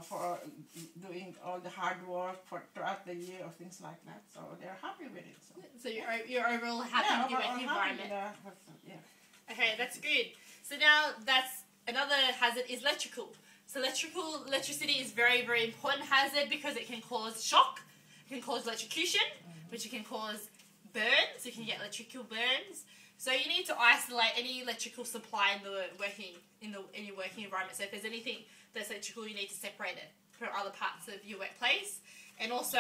for doing all the hard work for throughout the year or things like that. So they're happy with it. So you're overall happy with your working environment. Yeah. Okay, that's good. So now that's another hazard is electrical. So electricity is very, very important hazard because it can cause shock, it can cause electrocution, which can cause burns. You can get electrical burns. So you need to isolate any electrical supply in your working environment. So if there's anything that's electrical, you need to separate it from other parts of your workplace. And also,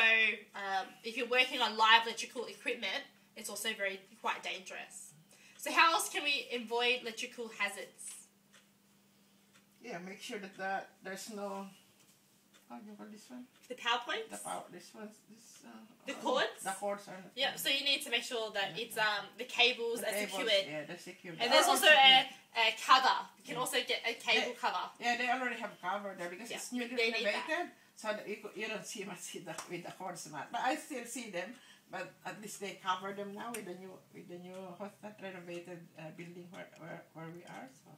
if you're working on live electrical equipment, it's also quite dangerous. So how else can we avoid electrical hazards? Yeah, make sure that there's no. How do you call this one? The power points? The cords? The cords are... Yeah, so you need to make sure that it's the cables are secured. Yeah, they're secured. And there's also a cover. You can also get a cable cover. Yeah, they already have cover there because it's newly renovated. So that you don't see much with the cords. But I still see them. But at least they cover them now with the new renovated building where we are. So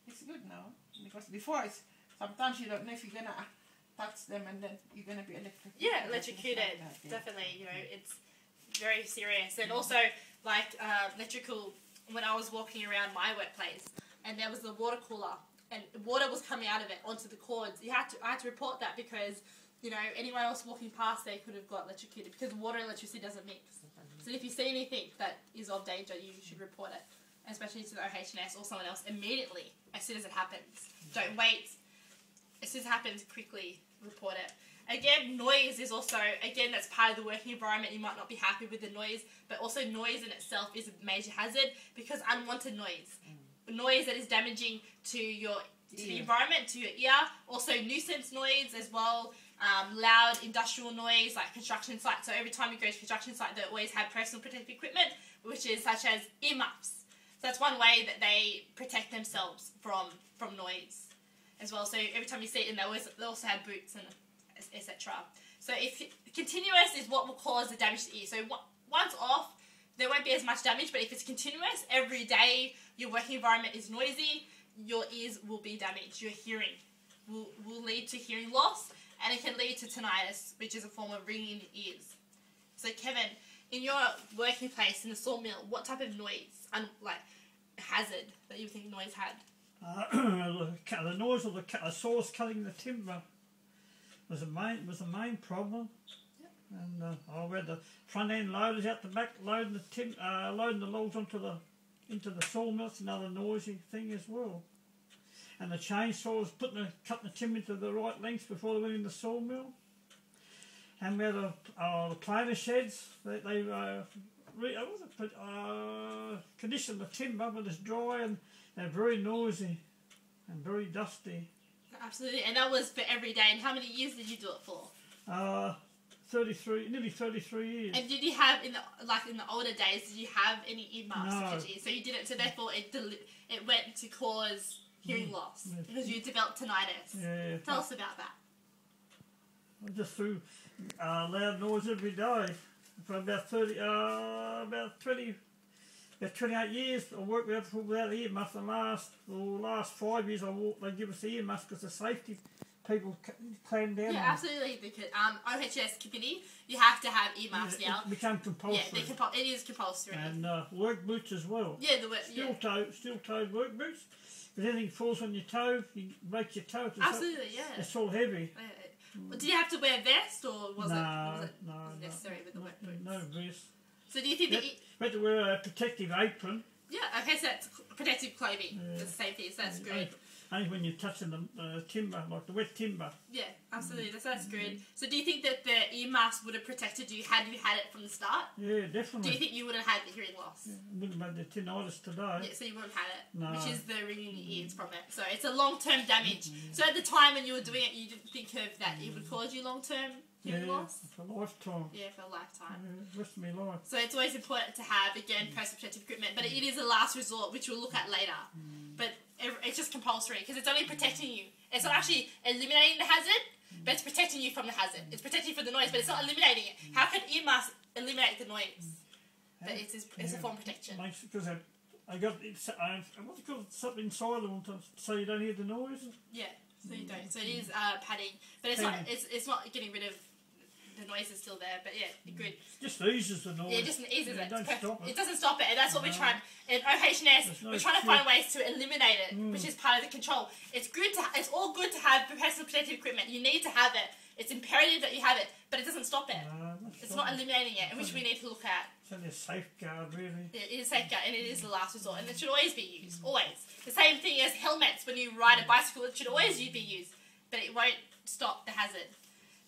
it's good now. Because before, sometimes you don't know if you're going to touch them and then you're going to be electrocuted. Yeah, electrocuted. Like definitely. You know, it's very serious. And also, like electrical, when I was walking around my workplace and there was the water cooler and water was coming out of it onto the cords, I had to report that because, you know, anyone else walking past they could have got electrocuted because water and electricity doesn't mix. So if you see anything that is of danger, you should report it, especially to the OH&S or someone else immediately as soon as it happens. Don't wait. As soon as it happens, quickly report it. Again, noise is also, that's part of the working environment. You might not be happy with the noise, but also noise in itself is a major hazard because unwanted noise. Noise that is damaging to the environment, to your ear. Also nuisance noise as well. Loud industrial noise like construction sites. So every time you go to a construction site, they always have personal protective equipment, which is such as earmuffs. So that's one way that they protect themselves from noise as well. So every time you see it, and they also have boots and etc. So if continuous is what will cause the damage to the ear. So once off, there won't be as much damage, but if it's continuous, every day your working environment is noisy, your ears will be damaged. Your hearing will lead to hearing loss, and it can lead to tinnitus, which is a form of ringing in the ears. So Kevin, in your working place in the sawmill, what type of noise, hazard that you think noise had? The noise of the saws cutting the timber was the main problem. Yep. And we had the front end loaders out the back loading the logs into the sawmill. It's another noisy thing as well. And the chainsaws cutting the timber into the right length before they went in the sawmill. And we had the planer sheds. They condition the timber, but it's dry and they're very noisy and very dusty. Absolutely, and that was for every day. And how many years did you do it for? nearly 33 years. And did you have in the older days? Did you have any earmuffs? No. So you did it. So therefore, it went to cause hearing loss because you developed tinnitus. Yeah. Tell us about that. I just threw loud noise every day for about 28 years. I worked without earmuffs. The last 5 years they give us the earmuffs because the safety people clammed down. Yeah, absolutely. Because OH&S committee, you have to have earmuffs now. It became compulsory. Yeah, it is compulsory. And work boots as well. Yeah, Steel-toed work boots. If anything falls on your toe, you break your toe. Absolutely, It's all heavy. Did you have to wear a vest, or was it necessary with the work boots? No vest. So do you think we had to wear a protective apron. Yeah, okay, so that's protective clothing. Yeah. It's the same thing, so that's good. Only when you're touching the timber, like the wet timber. Yeah, absolutely, that's good. So do you think that the earmuffs would have protected you had you had it from the start? Yeah, definitely. Do you think you would have had the hearing loss? Yeah, I wouldn't have had the tinnitus today. Yeah, so you wouldn't have had it, no. Which is the ringing in the ears from it. So it's a long-term damage. So at the time when you were doing it, you didn't think of that it would cause you long-term hearing loss? For a lifetime. Yeah, for a lifetime. The rest of my life. So it's always important to have, again, personal protective equipment, but it is a last resort, which we'll look at later. But it's just compulsory, because it's only protecting you. It's not actually eliminating the hazard, but it's protecting you from the hazard. It's protecting you from the noise, but it's not eliminating it. How can earmuffs eliminate the noise? But it's a form of protection. Because I got what's it called, something inside them so you don't hear the noise. Yeah. So you don't. So it is padding, but it's not getting rid of the noise is still there. But yeah, good. Just eases the noise. Yeah, just eases it. Don't stop it. It doesn't stop it, and that's what we're trying. In OH&S, we're trying to find ways to eliminate it, which is part of the control. It's good to. It's all good to have personal protective equipment. You need to have it. It's imperative that you have it, but it doesn't stop it. It's not eliminating it, which we need to look at. It's only a safeguard, really. It is a safeguard, and it is the last resort, and it should always be used. Always. The same thing as helmets. When you ride a bicycle, it should always be used, but it won't stop the hazard.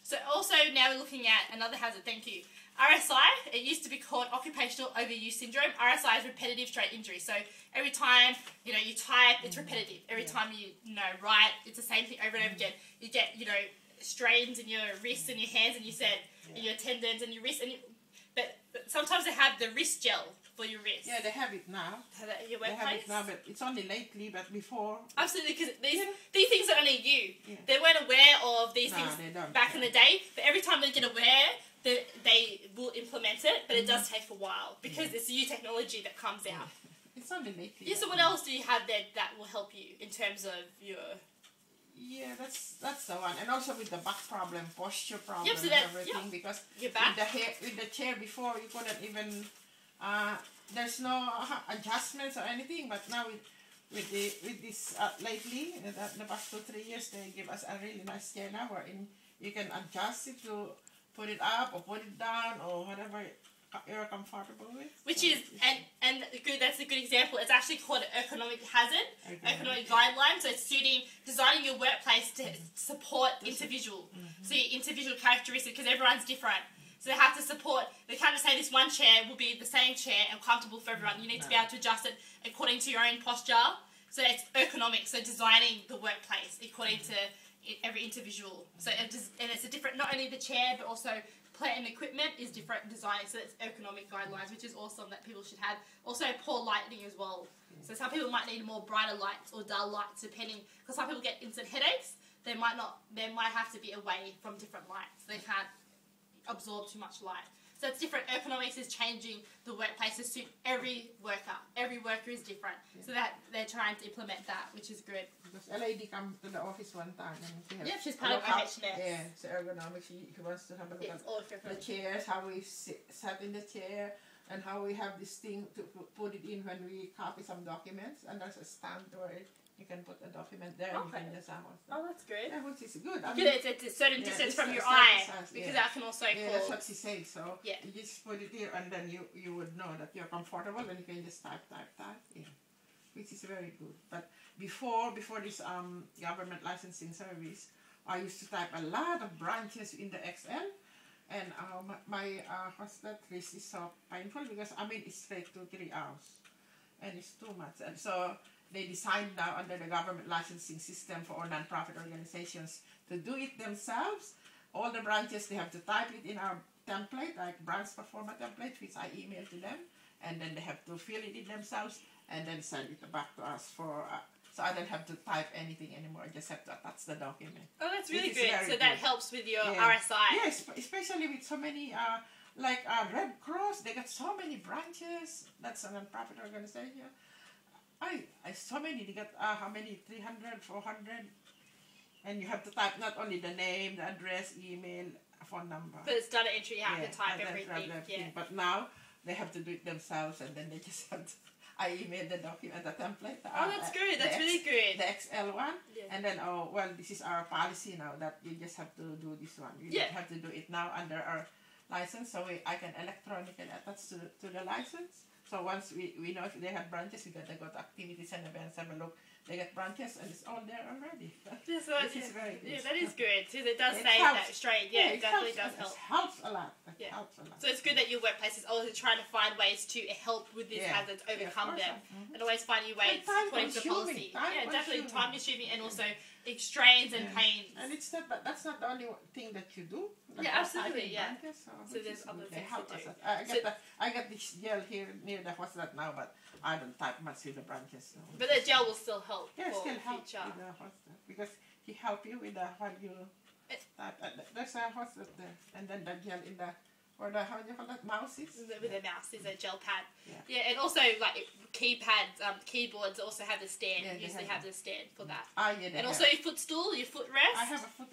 So also now we're looking at another hazard. Thank you. RSI. It used to be called occupational overuse syndrome. RSI is repetitive strain injury. So every time you type, it's repetitive. Every time you write, it's the same thing over and over again. You get strains in your wrists and your hands, and you said in your tendons and your wrists, but sometimes they have the wrist gel for your wrist. Yeah, they have it now. Have that at your They workplace? have it now, but it's only lately. But before, Absolutely, because these things are only you. Yeah. They weren't aware of these No, things they don't. back in the day, but every time they get aware, they will implement it, but it does take a while because it's new technology that comes out. it's only lately. Yeah, so what else do you have there that will help you in terms of your... Yeah, that's the one, and also with the back problem, posture problem, Yep, so that- everything. Because Your back? with the chair before, you couldn't even. There's no adjustments or anything, but now with this lately, the past 2-3 years, they give us a really nice chair now, wherein you can adjust it to put it up or put it down or whatever you're comfortable with. Which is, and good, that's a good example. It's actually called an ergonomic hazard, ergonomic guideline. So it's designing your workplace to support individual. So your individual characteristics, because everyone's different. So they have to support, they can't just say this one chair will be the same chair and comfortable for everyone. You need to be able to adjust it according to your own posture. So it's ergonomic, so designing the workplace according to every individual. So and it's a different, not only the chair, but also plant and equipment is different design. So it's ergonomic guidelines, which is awesome that people should have. Also poor lighting as well. So some people might need more brighter lights or dull lights, depending, because some people get instant headaches. They might have to be away from different lights. They can't absorb too much light. So it's different. Ergonomics is changing the workplace to suit every worker. Every worker is different. So that they're trying to implement that, which is good. Because a lady came to the office one time and She's part of OH&S. Yeah, so ergonomics. She wants to have a look at the chairs, how we sat in the chair, and how we have this thing to put it in when we copy some documents. And there's a stand where you can put a document there and you can just Oh, that's good. Yeah, which is good. It's a certain distance from your eye, because that can also Yeah, that's cause... what she said. So you just put it here, and then you would know that you're comfortable, and you can just type. Yeah, which is very good. But before this government licensing service, I used to type a lot of branches in the Excel, and my wrist is so painful because it's straight to 3 hours, and it's too much. And so they designed now under the government licensing system for all non-profit organizations to do it themselves. All the branches, they have to type it in our template, like branch performer template, which I email to them, and then they have to fill it in themselves and then send it back to us for. So I don't have to type anything anymore. I just have to attach the document. Oh, that's really good. So Good. that helps with your RSI. Yes, especially with so many, like Red Cross, they got so many branches. That's a non-profit organization. So many, they got how many, 300, 400, and you have to type not only the name, the address, email, phone number. But it's data entry, you have to type everything. Yeah. But now, they have to do it themselves, and then they just have to, I emailed the document, the template. That's good, that's really good. The XL one, and then, this is our policy now, that you just have to do this one. You don't have to do it now under our license, so I can electronically attach to the license. So once we know if they have branches, we gotta go to activities and events, have a look. They get branches, and it's all there already. This is very good. Yeah, that is good. Because it does It save helps. that strain. Yeah, it definitely does help. It helps a lot. It helps a lot. So it's good that your workplace is always trying to find ways to help with these hazards, overcome them, and always find new ways according to the policy. Yeah, definitely time consuming, and also it strains and pains. And it's not, but that's not the only thing that you do. Like absolutely, branches, so there's other things to do. I got this gel here near the what's that now, but I don't type much with the branches. So. But the gel will still help for still help future. With the what's that, because he help you with the what you type. There's a what's that there, and then the gel in the or the, how do you call that, mouses? With a mouse, is a gel pad. Yeah. And also like keypads, keyboards also have the stand. Yeah, usually have the stand for that. Ah, yeah, and also your footstool, your footrest. I have a foot